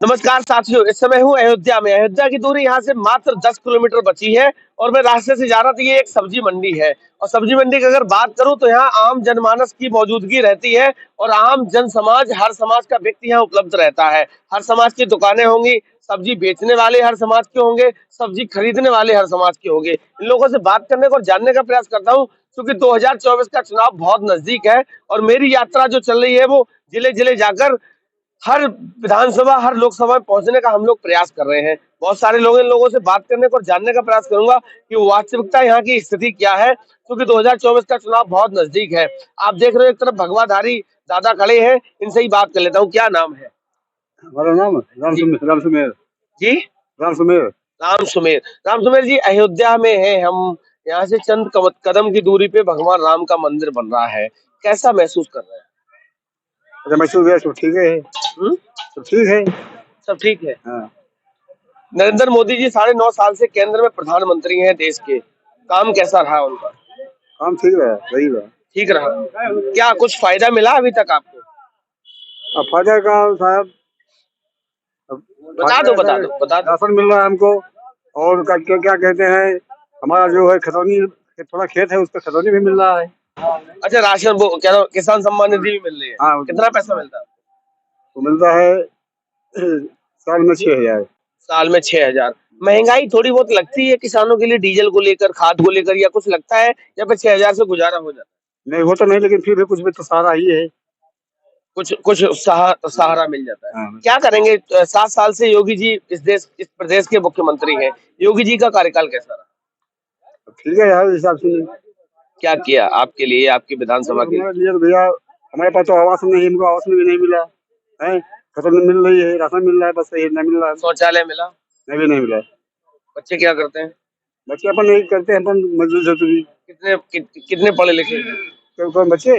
नमस्कार साथियों, इस समय हूँ अयोध्या में। अयोध्या की दूरी यहाँ से मात्र 10 किलोमीटर बची है और मैं रास्ते से जा रहा था। ये एक सब्जी मंडी है और सब्जी मंडी की अगर बात करूँ तो यहाँ आम जनमानस की मौजूदगी रहती है और आम जन समाज, हर समाज का व्यक्ति यहाँ उपलब्ध रहता है। हर समाज की दुकानें होंगी, सब्जी बेचने वाले हर समाज के होंगे, सब्जी खरीदने वाले हर समाज के होंगे। इन लोगों से बात करने को और जानने का प्रयास करता हूँ क्योंकि 2024 का चुनाव बहुत नजदीक है और मेरी यात्रा जो चल रही है वो जिले जिले जाकर हर विधानसभा, हर लोकसभा में पहुंचने का हम लोग प्रयास कर रहे हैं। बहुत सारे लोग, इन लोगों से बात करने को और जानने का प्रयास करूंगा कि वास्तविकता यहाँ की स्थिति क्या है, क्योंकि 2024 का चुनाव बहुत नजदीक है। आप देख रहे हो एक तरफ भगवाधारी दादा खड़े हैं, इनसे ही बात कर लेता हूँ। क्या नाम है? हमारा नाम राम सुमेर जी, राम सुमेर। राम सुमेर। राम सुमेर जी, अयोध्या में है हम। यहाँ से चंद कदम की दूरी पे भगवान राम का मंदिर बन रहा है। कैसा महसूस कर रहे हैं? अच्छा, मैसूर गया, सब ठीक है। हम्म? सब ठीक है। सब ठीक है। हाँ। नरेंद्र मोदी जी 9.5 साल से केंद्र में प्रधानमंत्री हैं देश के। काम कैसा रहा उनका? काम ठीक रहा, सही रहा। ठीक रहा। क्या कुछ फायदा मिला अभी तक आपको? अब फायदा का साहब, अब बता दो, फायदा बता ऐसा दो, है, बता दो। राशन मिल रहा है हमको। और क्या क्या कहते हैं, हमारा जो है खतौनी, थोड़ा खेत है, उसका खतौनी भी मिल रहा है। अच्छा, राशन वो कह रहा हूँ, किसान सम्मान निधि भी मिल रही है। हाँ, कितना पैसा मिलता है? तो मिलता है साल में 6,000। साल में 6,000। महंगाई थोड़ी बहुत लगती है किसानों के लिए, डीजल को लेकर, खाद को लेकर, या कुछ लगता है या फिर 6,000 से गुजारा हो जाता नहीं, वो तो नहीं, लेकिन फिर भी कुछ भी तो सहारा ही है। है? कुछ कुछ सहारा मिल जाता है। हाँ, क्या करेंगे? 7 साल से योगी जी इस प्रदेश के मुख्यमंत्री हैं। योगी जी का कार्यकाल कैसा रहा? ठीक है यार, इस हिसाब से। क्या किया आपके लिए, आपकी विधानसभा के लिए? हमारे लिए तो भैया, हमारे पास तो आवास नहीं, हमको आवास में भी नहीं मिला है। खतौनी मिल रही है, राशन मिल रहा है, बस ये नहीं मिल रहा है। शौचालय मिला? नहीं, भी नहीं मिला। बच्चे क्या करते हैं? बच्चे अपन नहीं करते हैं, अपन मजदूरी। कितने पढ़े लिखे हैं? कौन बच्चे?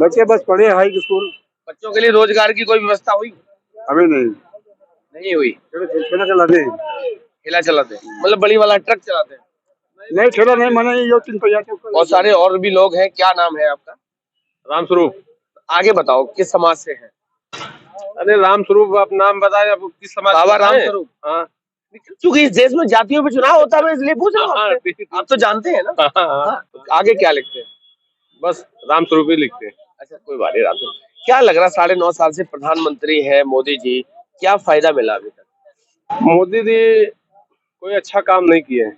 बच्चे बस पढ़े हाई स्कूल। बच्चों के लिए रोजगार की कोई व्यवस्था हुई? अभी नहीं। नहीं हुई। ठेला चलाते हैं। ठेला चलाते हैं, मतलब बड़ी वाला ट्रक चलाते हैं? नहीं, ठेला नहीं, मैंने ये 3 पहिया के ऊपर। बहुत सारे और भी लोग हैं। क्या नाम है आपका? रामस्वरूप। आगे बताओ, किस समाज से हैं? अरे रामस्वरूप, आप नाम बताए, आप किस समाज बाबा से हैं? रामस्वरूप। हाँ क्योंकि इस देश में जातियों पे चुनाव होता है, मैं इसलिए पूछ रहा हूँ हाँ, आपसे। आप तो जानते हैं ना। हाँ। हाँ, आगे क्या लिखते हैं? बस रामस्वरूप ही लिखते हैं। अच्छा, कोई बात नहीं। रामस्वरूप, क्या लग रहा, 9.5 साल से प्रधानमंत्री है मोदी जी, क्या फायदा मिला अभी तक? मोदी जी कोई अच्छा काम नहीं किए हैं।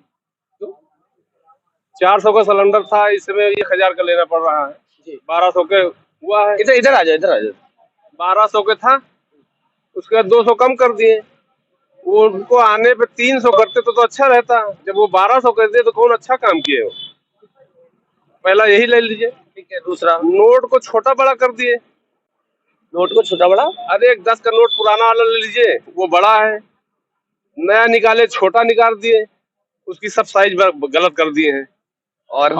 400 का सिलेंडर था, इस समय 1,000 का लेना पड़ रहा है। 1200 के हुआ है। इधर इधर आ जाओ, इधर आ जाओ। 1200 के था, उसके बाद 200 कम कर दिए। वो उनको आने पे 300 करते तो अच्छा रहता। जब वो 1200 कर दिए तो कौन अच्छा काम किए हो? पहला यही ले लीजिए। ठीक है। दूसरा, नोट को छोटा बड़ा कर दिए। नोट को छोटा बड़ा? अरे एक 10 का नोट पुराना वाला ले लीजिए, वो बड़ा है। नया निकाले, छोटा निकाल दिए, उसकी सब साइज गलत कर दिए हैं। और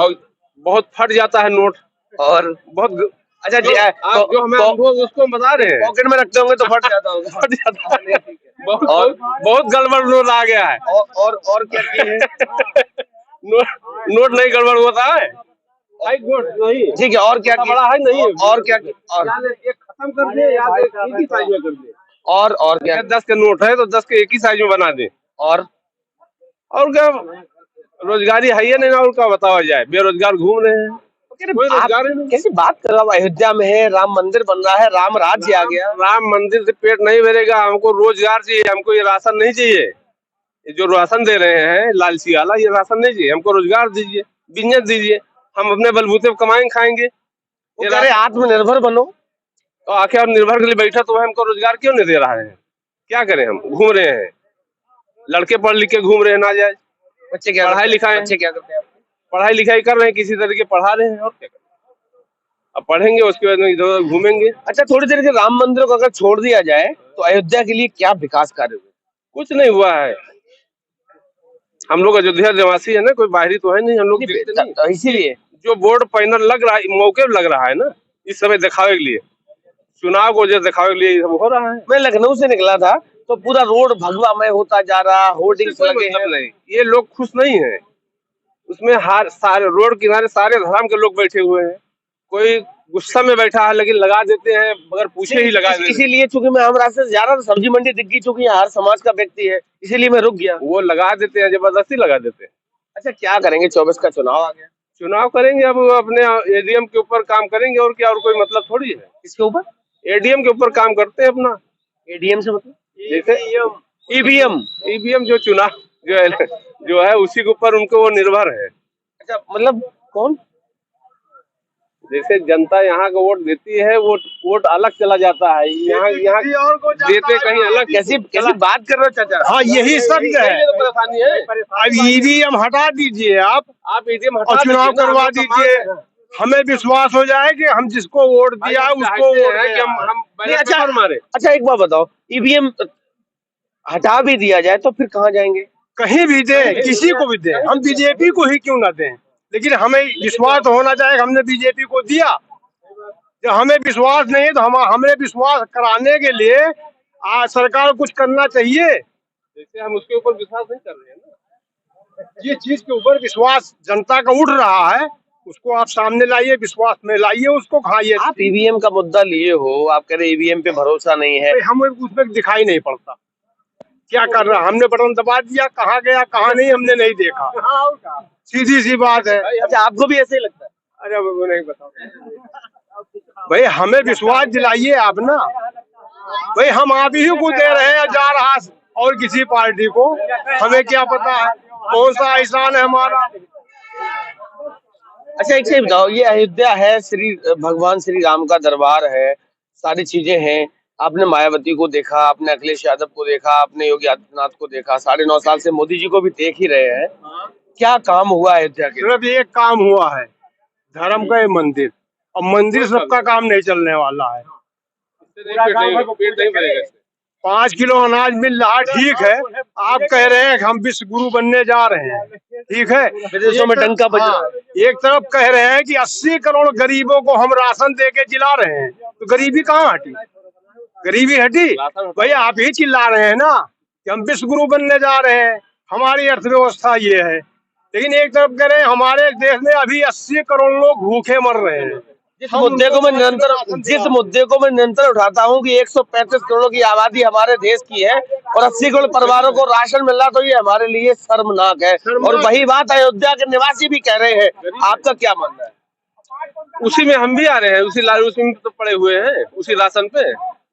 बहुत फट जाता है नोट। और बहुत अच्छा जी, आप जो हमें अनुभव उसको हम बता रहे हैं। पॉकेट में रखते होंगे तो फट जाता होगा। फट जाता है। ठीक है। बहुत बहुत गड़बड़ नोट आ गया है। और क्या किए हैं? नोट नहीं गड़बड़ होता है। हाई नोट नहीं। ठीक है, और क्या बड़ा है नहीं। और क्या? और एक खत्म कर दिए, या एक ही साइज में कर दिए। और क्या? 10 के नोट है तो 10 के एक ही साइज में बना दे। और क्या रोजगारी है या नहीं ना, उनका बताया जाए। बेरोजगार घूम रहे हैं, कोई रोजगार ही नहीं। कैसी बात कर रहा हूँ? अयोध्या में है, राम मंदिर बन रहा है, राम राज्य आ गया। राम मंदिर से पेट नहीं भरेगा। हमको रोजगार चाहिए, हमको ये राशन नहीं चाहिए। ये जो राशन दे रहे हैं लालची वाला, ये राशन नहीं चाहिए हमको। रोजगार दीजिए, बिजनेस दीजिए, हम अपने बलबूते पे कमाएंगे खाएंगे। वो कह रहे आत्मनिर्भर बनो। तो आखिर आप निर्भर के लिए बैठा तो है, हमको रोजगार क्यों नहीं दे रहा है? क्या करें? हम घूम रहे हैं, लड़के पढ़ लिख के घूम रहे हैं ना जाए। बच्चे क्या पढ़ाई लिखाई, बच्चे क्या करते हैं? पढ़ाई लिखाई कर रहे हैं, किसी तरीके पढ़ा रहे हैं, और क्या करें? अब पढ़ेंगे, उसके बाद इधर उधर घूमेंगे। अच्छा, थोड़ी देर के राम मंदिर को अगर छोड़ दिया जाए तो अयोध्या के लिए क्या विकास कार्य हुए? कुछ नहीं हुआ है। हम लोग अयोध्या निवासी है ना, कोई बाहरी तो है नहीं। हम लोग तो इसीलिए जो बोर्ड पैनल लग रहा है, मौके पे लग रहा है ना, इस समय दिखावे के लिए, चुनाव को जो दिखावे के लिए सब हो रहा है। मैं लखनऊ से निकला था तो पूरा रोड भगवामय होता जा रहा, होर्डिंग्स लगे हैं। नहीं, ये लोग खुश नहीं है उसमें। सारे रोड किनारे सारे धर्म के लोग बैठे हुए हैं। कोई गुस्सा में बैठा है, लेकिन लगा देते हैं बगैर पूछे ही लगा देते हैं। इसीलिए चूंकि मैं हम रास्ते से जा रहा था, सब्जी मंडी दिख गई, चूंकि यहाँ हर समाज का व्यक्ति है, इसीलिए मैं रुक गया। वो लगा देते हैं, जबरदस्ती लगा देते हैं। अच्छा, क्या करेंगे? 24 का चुनाव आ गया, चुनाव करेंगे, अब अपने एडीएम के ऊपर काम करेंगे, और क्या, और कोई मतलब थोड़ी है। इसके ऊपर एडीएम के ऊपर काम करते हैं अपना। एडीएम से मतलब जैसे ईवीएम जो चुनाव जो है उसी के ऊपर उनको वो निर्भर है। अच्छा, मतलब कौन? जैसे जनता यहाँ का वोट देती है, वोट अलग चला जाता है, यहाँ देते कहीं अलग। कैसी बात कर रहे हो चाचा? हाँ, यही सत्य है। तो परेशानी है। अब ईवीएम हटा दीजिए आप ईवीएम और चुनाव करवा दीजिए, हमें विश्वास हो जाए कि हम जिसको वोट दिया है उसको वोट है कि हम नहीं, अच्छा मारे। अच्छा, एक बात बताओ, ईवीएम हटा भी दिया जाए तो फिर कहाँ जाएंगे? कहीं भी दे, किसी को भी दे, हम बीजेपी को ही क्यों ना दें, लेकिन हमें विश्वास होना चाहिए। हमने बीजेपी को दिया, जब हमें विश्वास नहीं है तो हमें विश्वास कराने के लिए आज सरकार को कुछ करना चाहिए। जैसे हम उसके ऊपर विश्वास नहीं कर रहे हैं ना, जिस चीज के ऊपर विश्वास जनता का उठ रहा है उसको आप सामने लाइए, विश्वास में लाइए, उसको खाइए। आप ईवीएम का मुद्दा लिए हो, आप कह रहे ईवीएम पे भरोसा नहीं है, हमें उसमें दिखाई नहीं पड़ता क्या कर रहा, हमने बटन दबा दिया, कहाँ गया कहाँ नहीं हमने नहीं देखा, सीधी सी बात है। अच्छा, आपको भी ऐसे ही लगता है? अरे वो नहीं बताओ भाई, हमें विश्वास दिलाइए आप ना। भाई, हम आप ही को दे रहे हैं जा रहा और किसी पार्टी को, हमें क्या पता है कौन सा एहसान है हमारा। अच्छा, एक चीज बताओ, ये अयोध्या है, भगवान श्री राम का दरबार है, सारी चीजें हैं। आपने मायावती को देखा, आपने अखिलेश यादव को देखा, आपने योगी आदित्यनाथ को देखा, 9.5 साल से मोदी जी को भी देख ही रहे हैं। क्या काम हुआ अयोध्या के? सिर्फ एक काम हुआ है, धर्म का ये मंदिर, और मंदिर सबका काम नहीं चलने वाला है। 5 किलो अनाज मिल रहा, ठीक है। आप कह रहे हैं कि हम विश्व गुरु बनने जा रहे हैं, ठीक है। विदेशों में डंका बज रहा है। एक तरफ कह रहे हैं कि 80 करोड़ गरीबों को हम राशन दे के जिला रहे हैं, तो गरीबी कहाँ हटी? गरीबी हटी? भाई, आप ही चिल्ला रहे हैं ना कि हम विश्व गुरु बनने जा रहे हैं, हमारी अर्थव्यवस्था ये है, लेकिन एक तरफ कह रहे हैं हमारे देश में अभी 80 करोड़ लोग भूखे मर रहे हैं। जिस मुद्दे को मैं निरंतर उठाता हूँ कि 135 करोड़ की आबादी हमारे देश की है और 80 करोड़ परिवारों को राशन मिल रहा, तो ये हमारे लिए शर्मनाक है। और वही बात अयोध्या के निवासी भी कह रहे हैं। आपका क्या मानना है? उसी में हम भी आ रहे हैं, उसी में तो पड़े हुए हैं, उसी राशन पे।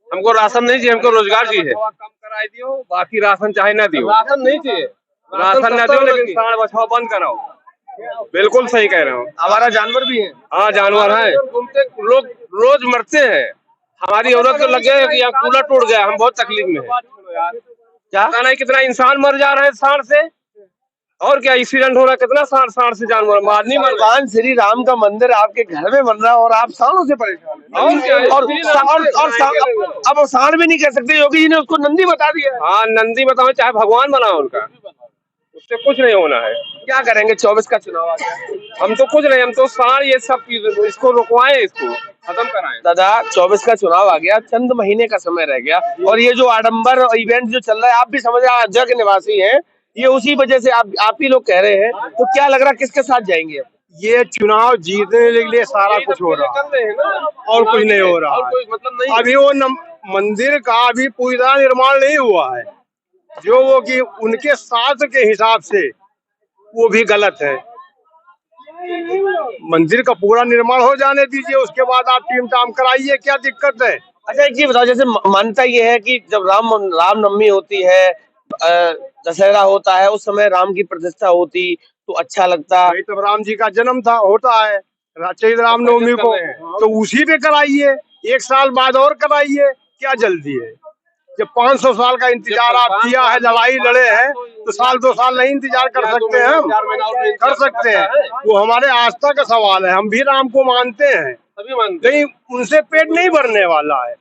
हमको राशन नहीं चाहिए, हमको रोजगार चाहिए। कम कराई दियो, बाकी राशन चाहे ना दियो, राशन नहीं चाहिए, राशन ना दियो, लेकिन सांड बछवा बंद कराओ। बिल्कुल सही कह रहे हो। हमारा जानवर भी है। हाँ, जानवर है, लोग रोज मरते हैं। हमारी औरत को लग गया कि कूलर टूट गया, हम बहुत तकलीफ में है। क्या पता नहीं कितना इंसान मर जा रहे हैं सांड से, और क्या एक्सीडेंट हो रहा है, कितना सांड से जानवर मारनी। भगवान श्री राम का मंदिर आपके घर में बन रहा है और आप सांडों से परेशान हैं। और क्या, अब सांड भी नहीं कह सकते, योगी जी ने उसको नंदी बता दिया। हाँ, नंदी बताओ, चाहे भगवान बनाओ, उनका उससे कुछ नहीं होना है। क्या करेंगे? 24 का चुनाव आ गया। हम तो कुछ नहीं, हम तो सांड ये सब इसको रुकवाएं, इसको खत्म कराएं। दादा, 24 का चुनाव आ गया, चंद महीने का समय रह गया, और ये जो आडंबर और इवेंट जो चल रहा है, आप भी समझ रहे हैं, अयोध्या के निवासी हैं, ये उसी वजह से आप ही लोग कह रहे हैं। तो क्या लग रहा है किसके साथ जाएंगे? ये चुनाव जीतने के लिए सारा कुछ हो रहा है और कुछ नहीं हो रहा है। मतलब नहीं, अभी वो मंदिर का अभी पूरी तरह निर्माण नहीं हुआ है, जो वो कि उनके शास्त्र के हिसाब से वो भी गलत है। मंदिर का पूरा निर्माण हो जाने दीजिए, उसके बाद आप टीम टाम कराइए, क्या दिक्कत है? अच्छा, एक चीज बताओ, जैसे मान्यता ये है कि जब रामनवमी होती है, दशहरा होता है, उस समय राम की प्रतिष्ठा होती तो अच्छा लगता। भाई, तब राम जी का जन्म होता है चैत रामनवमी को, तो उसी पे कराइए, 1 साल बाद और कराइए, क्या जल्दी है? जब 500 साल का इंतजार आप किया है, लड़ाई लड़े हैं, तो साल 2 साल नहीं इंतजार कर सकते हैं? हम कर सकते हैं, वो हमारे आस्था का सवाल है। हम भी राम को मानते हैं, लेकिन उनसे पेट नहीं भरने वाला है।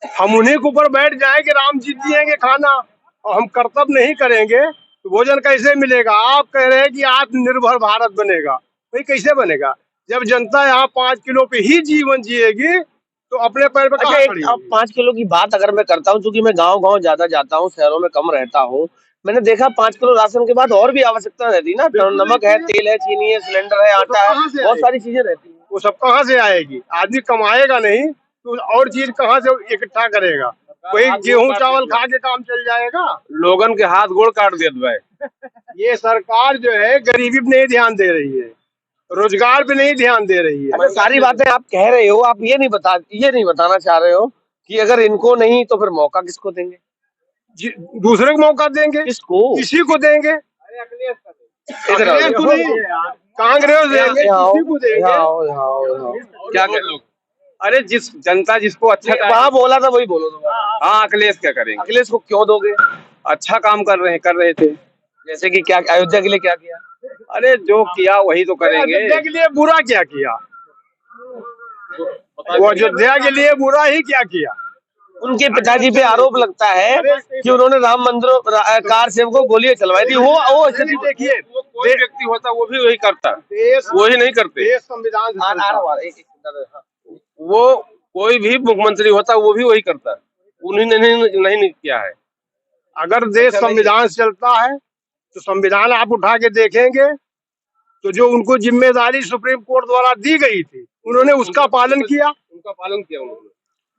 हम उन्हीं के ऊपर बैठ जाए कि राम जी दिएंगे खाना और हम कर्तव्य नहीं करेंगे तो भोजन कैसे मिलेगा? आप कह रहे हैं कि आत्मनिर्भर भारत बनेगा, भाई कैसे बनेगा जब जनता यहाँ 5 किलो पे ही जीवन जिएगी तो अपने पैर पे कहाँ खड़ी होगी? 5 किलो की बात अगर मैं करता हूँ, क्योंकि मैं गांव ज्यादा जाता हूँ, शहरों में कम रहता हूँ, मैंने देखा 5 किलो राशन के बाद और भी आवश्यकता रहती है ना। नमक है, तेल है, चीनी है, सिलेंडर है, आटा है, बहुत सारी चीजें रहती है। वो सब कहाँ से आएगी? आदमी कमाएगा नहीं तो और चीज कहाँ से इकट्ठा करेगा? वही गेहूं चावल खा के काम चल जाएगा। लोगन के हाथ गोड़ काट दिया भाई। ये सरकार जो है गरीबी पे नहीं ध्यान दे रही है, रोजगार पे नहीं ध्यान दे रही है। अच्छा, सारी बातें आप कह रहे हो, आप ये नहीं बताना चाह रहे हो कि अगर इनको नहीं तो फिर मौका किसको देंगे? दूसरे को मौका देंगे, किसको? किसी को देंगे। कांग्रेस को नहीं, कांग्रेस देंगे, किसी को देंगे। क्या कर लोग? अरे जिस जनता जिसको अच्छा वहाँ बोला था वही बोलो तुम। हाँ, अखिलेश क्या करेंगे? अखिलेश को क्यों दोगे? अच्छा काम कर रहे थे। जैसे कि क्या, अयोध्या के लिए क्या किया? अरे जो किया वही तो करेंगे। अयोध्या के लिए बुरा क्या किया? वो अयोध्या के लिए बुरा ही क्या किया? उनके पिताजी पे आरोप लगता है कि उन्होंने राम मंदिर कार सेवक को गोलियां चलवाई थी। वो देखिए, कोई व्यक्ति होता वो भी वही करता, वही नहीं करते। संविधान वो कोई भी मुख्यमंत्री होता वो भी वही करता, उन्हीं ने नहीं किया है। अगर देश संविधान से चलता है तो संविधान आप उठा के देखेंगे तो जो उनको जिम्मेदारी सुप्रीम कोर्ट द्वारा दी गई थी उन्होंने उसका पालन किया। उन्होंने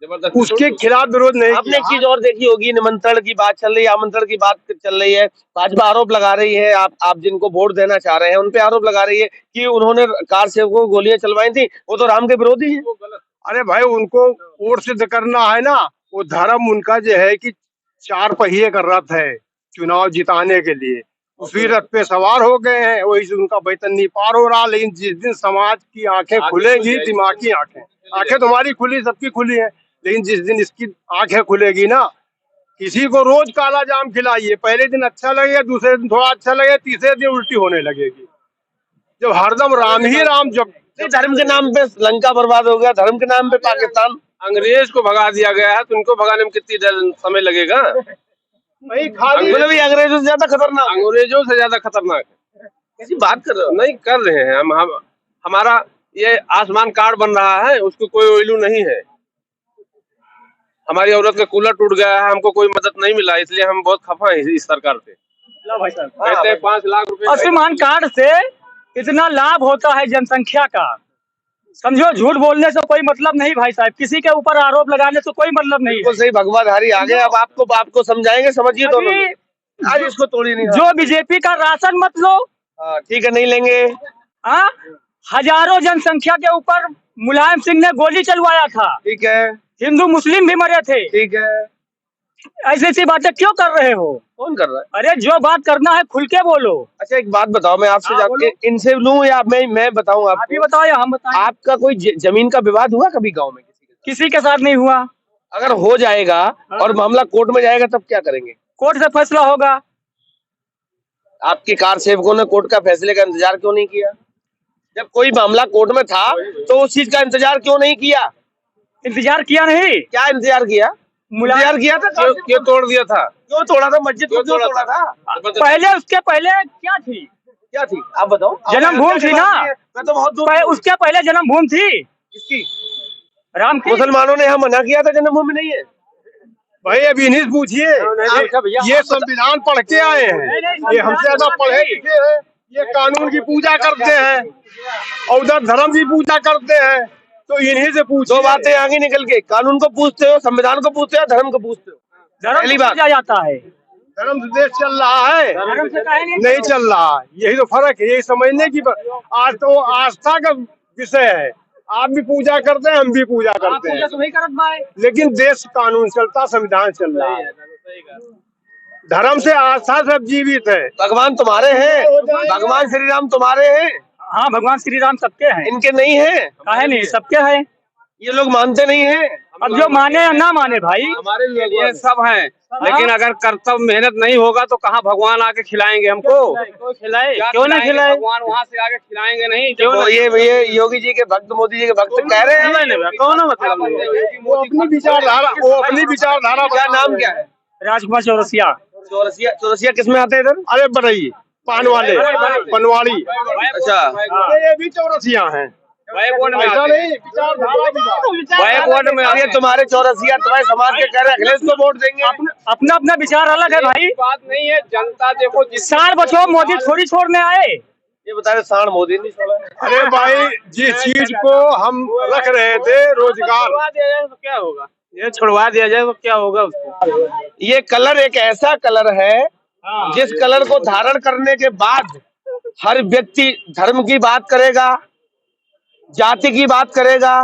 जबरदस्ती उसके खिलाफ विरोध नहीं आपने एक चीज और देखी होगी, निमंत्रण की बात चल रही है, आमंत्रण की बात चल रही है। भाजपा आरोप लगा रही है, आप जिनको वोट देना चाह रहे हैं उन पे आरोप लगा रही है कि उन्होंने कार सेवकों को गोलियां चलवाई थी, वो तो राम के विरोधी हैं। अरे भाई, उनको वोट सिद्ध करना है ना, वो धर्म उनका जो है कि 4 पहिए का रथ है चुनाव जिताने के लिए, उसी रथ पे सवार हो गए हैं, वही से उनका वेतन नहीं पार हो रहा। लेकिन जिस दिन समाज की आंखें खुलेगी, दिमागी आंखें तुम्हारी खुली, सबकी खुली है, लेकिन जिस दिन इसकी आंखें खुलेगी ना, किसी को रोज काला जाम खिलाइए, पहले दिन अच्छा लगेगा, दूसरे दिन थोड़ा अच्छा लगेगा, तीसरे दिन उल्टी होने लगेगी। जब हरदम राम ही राम, जब धर्म के नाम पे लंका बर्बाद हो गया, धर्म के नाम पे पाकिस्तान, अंग्रेज को भगा दिया गया है तो उनको भगाने में कितनी समय लगेगा? वही खाली भी अंग्रेजों से ज्यादा खतरनाक, अंग्रेजों से ज्यादा खतरनाक है। कैसी बात कर रहे हो? नहीं कर रहे हैं हम हमारा ये आयुष्मान कार्ड बन रहा है, उसको कोई वैल्यू नहीं है। हमारी औरत का कूलर टूट गया है, हमको कोई मदद नहीं मिला, इसलिए हम बहुत खफा हैं इस सरकार से। कहते हैं 5 लाख रुपए आयुष्मान कार्ड से इतना लाभ होता है जनसंख्या का, समझो। झूठ बोलने से कोई मतलब नहीं भाई साहब, किसी के ऊपर आरोप लगाने से कोई मतलब नहीं है। सही भगवाधारी आ गए। अब आपको समझाएंगे, समझिए दोनों। आज इसको तोड़ी नहीं। जो बीजेपी का राशन मत लो, ठीक है, नहीं लेंगे। हाँ, हजारों जनसंख्या के ऊपर मुलायम सिंह ने गोली चलवाया था, ठीक है, हिंदू मुस्लिम भी मरे थे, ठीक है। ऐसी ऐसी बातें क्यों कर रहे हो? कौन कर रहा है? अरे जो बात करना है खुल के बोलो। अच्छा, एक बात बताओ, मैं आपसे जाके इनसे लूं या मैं बताऊं आपको? आप ही बताओ या हम बताएं? आपका कोई जमीन का विवाद हुआ कभी गांव में? किसी के साथ नहीं हुआ। अगर हो जाएगा और मामला कोर्ट में जाएगा तब क्या करेंगे? कोर्ट से फैसला होगा। आपके कार सेवकों ने कोर्ट का फैसले का इंतजार क्यों नहीं किया? जब कोई मामला कोर्ट में था तो उस चीज का इंतजार क्यों नहीं किया? इंतजार किया नहीं? क्या इंतजार किया? इंतजार किया था? क्यों तोड़ दिया था? क्यों तोड़ा था? मस्जिद को क्यों तोड़ा था? पहले उसके पहले क्या थी? क्या थी आप बताओ? जन्मभूमि थी ना। मैं तो बहुत दूर। उसके पहले जन्मभूमि थी किसकी? राम की। मुसलमानों ने यहाँ मना किया था जन्मभूमि नहीं है। भाई अभी नहीं पूछिए, ये संविधान पढ़ के आए हैं, ये हमसे ज्यादा पढ़े लिखे हैं, ये कानून की पूजा करते हैं और उधर धर्म की पूजा करते हैं, तो इन्हीं से पूछो। 2 बातें आगे निकल के, कानून को पूछते हो, संविधान को पूछते हो, धर्म को पूछते हो। पहली बात जाता है, धर्म से देश चल रहा है, धर्म से नहीं चल रहा है। यही तो फर्क है, यही समझने की। आज तो आस्था का विषय है, आप भी पूजा करते हैं, हम भी पूजा करते हैं, लेकिन देश कानून चलता, संविधान चल रहा है। धर्म से आस्था सब जीवित है। भगवान तुम्हारे हैं, भगवान श्री राम तुम्हारे हैं। हाँ, भगवान श्री राम सबके हैं। इनके नहीं है? काहे नहीं, सबके हैं। ये लोग मानते नहीं है। अब जो माने या ना माने भाई, हमारे लिए सब है, लेकिन अगर कर्तव्य मेहनत नहीं होगा तो कहाँ भगवान आके खिलाएंगे हमको? खिलाए क्यों नहीं खिलाए? भगवान वहाँ से आके खिलाएंगे नहीं? तो ये योगी जी के भक्त, मोदी जी के भक्त कह रहे हैं। कौन मतलब? वो अपनी विचारधारा। क्या नाम क्या है? राजकुमार चौरसिया। चौरसिया किसमें आते हैं इधर? अरे बढ़ई पान वाले, पनवाड़ी। अच्छा, ये भी चौरसिया हैं। ऐसा नहीं, विचारधारा में ये तुम्हारे चौरसिया तुम्हारे समाज के कह रहे अखिलेश को वोट देंगे। अपना अपना विचार अलग है भाई। बात नहीं है, जनता देखो 4 बच्चों मोदी थोड़ी छोड़ने आए, ये बता रहे सांड मोदी नहीं छोड़ा। अरे भाई, जिस चीज को हम रख रहे थे रोजगार, छुड़वा दिया जाए तो क्या होगा? ये छुड़वा दिया जाए तो क्या होगा उसको? ये कलर एक ऐसा कलर है जिस कलर को धारण करने के बाद हर व्यक्ति धर्म की बात करेगा, जाति की बात करेगा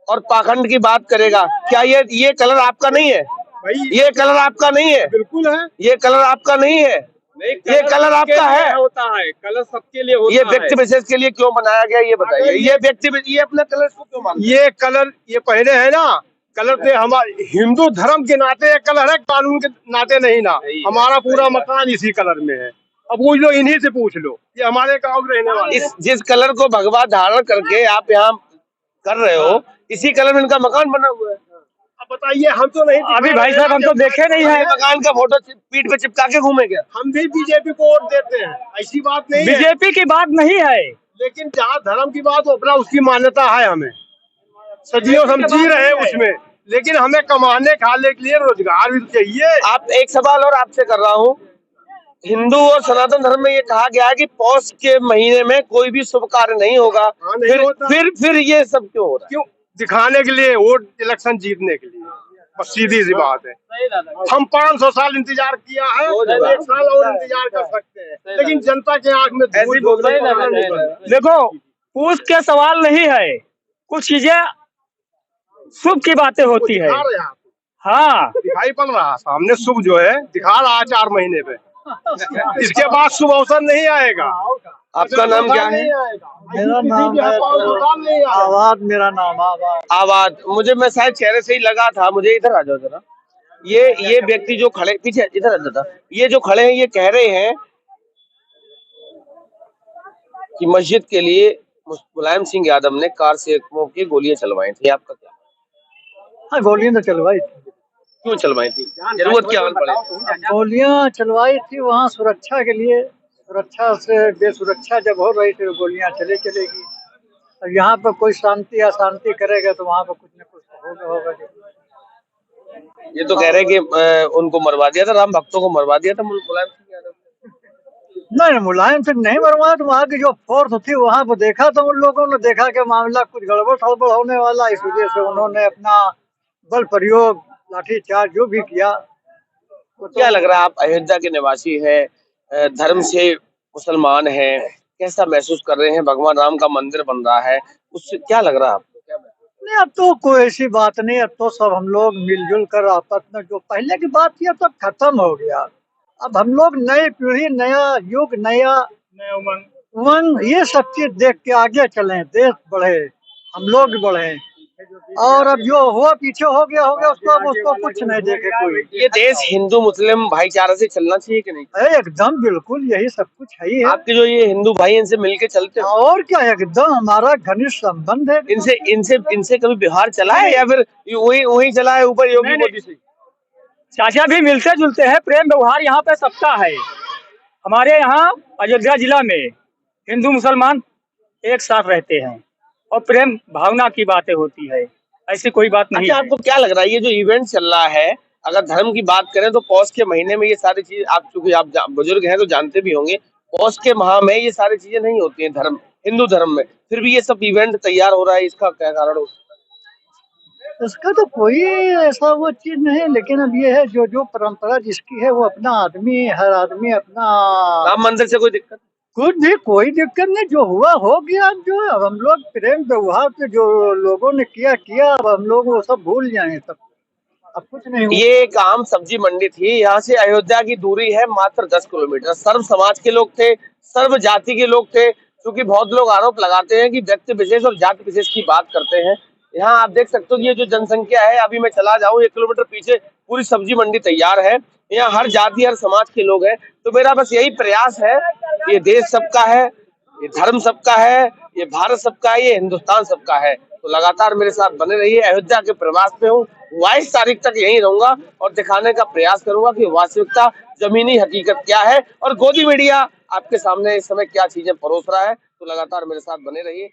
और पाखंड की बात करेगा। क्या ये कलर आपका नहीं है? भाई ये कलर आपका नहीं है? बिल्कुल है। ये कलर आपका नहीं है? नहीं, ये कलर सबके आपका लिए है? होता है, कलर सबके लिए होता ये है। व्यक्ति विशेष के लिए क्यों बनाया गया ये बताइए। ये अपना कलर इसको क्यों मानते ये कलर ये पहले है ना, कलर पे हमारे हिंदू धर्म के नाते एक कलर है, कानून के नाते नहीं ना। हमारा पूरा मकान इसी कलर में है। अब पूछ लो, इन्हीं से पूछ लो, ये हमारे गांव में रहने वाले हैं? जिस कलर को भगवा धारण करके आप यहाँ कर रहे हो, इसी कलर में इनका मकान बना हुआ है। अब बताइए, हम तो नहीं अभी भाई साहब हम तो देखे नहीं है। मकान का फोटो पीठ पे चिपका के घूमे क्या? हम भी बीजेपी को वोट देते हैं, ऐसी बात नहीं है। बीजेपी की बात नहीं है। लेकिन जहाँ धर्म की बात हो, अपना उसकी मान्यता है, हमें सदियों हम जी रहे हैं उसमें। लेकिन हमें कमाने खाने के लिए रोजगार भी चाहिए। आप एक सवाल और आपसे कर रहा हूँ, हिंदू और सनातन धर्म में ये कहा गया है कि पौष के महीने में कोई भी शुभ कार्य नहीं होगा। हाँ, नहीं होता। फिर ये सब क्यों हो रहा है? क्यों? दिखाने के लिए, वोट इलेक्शन जीतने के लिए, बस सीधी सी बात है। हम 500 साल इंतजार किया है, 1 साल और इंतजार कर सकते हैं, लेकिन जनता के आंख में ऐसे ही बोल रहे हैं। देखो, पूछ के सवाल नहीं है, कुछ चीजें शुभ की बातें होती है। हाँ, दिखाई पड़ रहा सामने शुभ जो है, दिखा रहा है 4 महीने पे। इसके बाद शुभ अवसर नहीं आएगा। आपका नाम क्या है? मेरा नाम है आवाज। मेरा नाम आवाज। मैं शायद चेहरे से ही लगा था। मुझे इधर आ जाओ जरा। ये व्यक्ति जो खड़े पीछे इधर आ जाता, ये जो खड़े हैं ये कह रहे हैं कि मस्जिद के लिए मुलायम सिंह यादव ने कार से की गोलियां चलवाई थी। आपका क्या? हाँ, गोलियां तो चलवाई थी। क्यों चलवाई थी? जरूरत क्या पड़े? गोलियां चलवाई थी वहाँ सुरक्षा के लिए। सुरक्षा से बेसुरक्षा जब हो रही थी तो गोलियां चलेगी। और यहाँ पर कोई शांति अशांति करेगा तो वहाँ पर कुछ न कुछ तो होगा। ये तो कह रहे हैं कि उनको मरवा दिया था, राम भक्तों को मरवा दिया था मुलायम सिंह यादव। नहीं, मुलायम सिंह नहीं मरवाया। तो वहाँ की जो फोर्स थी वहाँ पर देखा, तो उन लोगों ने देखा कि मामला कुछ गड़बड़ सड़बड़ होने वाला, इस वजह से उन्होंने अपना बल प्रयोग, लाठीचार्ज जो भी किया। क्या लग रहा है, आप अयोध्या के निवासी हैं, धर्म से मुसलमान हैं, कैसा महसूस कर रहे हैं? भगवान राम का मंदिर बन रहा है, उससे क्या लग रहा है आपको? नहीं, अब तो कोई ऐसी बात नहीं। अब तो सब हम लोग मिलजुल कर आपस में, जो पहले की बात थी अब सब खत्म हो गया। अब हम लोग नई पीढ़ी, नया युग, नया उमंग, ये सब चीज देख के आगे चले, देश बढ़े, हम लोग बढ़े। और अब जो हुआ पीछे हो गया उसको कुछ नहीं देखे कोई। ये देश हिंदू मुस्लिम भाईचारा से चलना चाहिए कि नहीं? एकदम बिल्कुल, यही सब कुछ है ही है। आपके जो ये हिंदू भाई इनसे मिलके चलते हो? और क्या, एकदम हमारा घनिष्ठ संबंध है। इनसे कभी बिहार चला है या फिर वही चला है ऊपर योगी मोदी से? चाचा भी मिलते जुलते हैं, प्रेम व्यवहार यहाँ पे सबका है। हमारे यहाँ अयोध्या जिला में हिंदू मुसलमान एक साथ रहते हैं और प्रेम भावना की बातें होती है, ऐसी कोई बात नहीं। अच्छा, आपको क्या लग रहा है ये जो इवेंट चल रहा है, अगर धर्म की बात करें तो पौष के महीने में ये सारी चीज, आप चूंकि आप बुजुर्ग हैं तो जानते भी होंगे, पौष के माह में ये सारी चीजें नहीं होती हैं धर्म, हिंदू धर्म में, फिर भी ये सब इवेंट तैयार हो रहा है, इसका क्या कारण हो? इसका तो कोई ऐसा वो चीज नहीं, लेकिन अब ये है जो परंपरा जिसकी है वो अपना आदमी, हर आदमी अपना। राम मंदिर से कोई दिक्कत? कोई दिक्कत नहीं, जो हुआ हो गया। जो है, अब हम लोग प्रेम व्यवहार से जो लोगों ने किया, अब हम लोग वो सब भूल जाए सब, अब कुछ नहीं हुआ। ये एक आम सब्जी मंडी थी, यहाँ से अयोध्या की दूरी है मात्र 10 किलोमीटर। सर्व समाज के लोग थे, सर्व जाति के लोग थे, क्योंकि बहुत लोग आरोप लगाते हैं कि व्यक्ति विशेष और जाति विशेष की बात करते हैं। यहाँ आप देख सकते हो कि ये जो जनसंख्या है, अभी मैं चला जाऊं 1 किलोमीटर पीछे, पूरी सब्जी मंडी तैयार है। यहाँ हर जाति हर समाज के लोग हैं। तो मेरा बस यही प्रयास है, ये देश सबका है, ये धर्म सबका है, ये भारत सबका है, ये हिंदुस्तान सबका है। तो लगातार मेरे साथ बने रहिए। अयोध्या के प्रवास में हूँ, 22 तारीख तक यहीं रहूंगा और दिखाने का प्रयास करूंगा कि वास्तविकता, जमीनी हकीकत क्या है और गोदी मीडिया आपके सामने इस समय क्या चीजें परोस रहा है। तो लगातार मेरे साथ बने रहिए।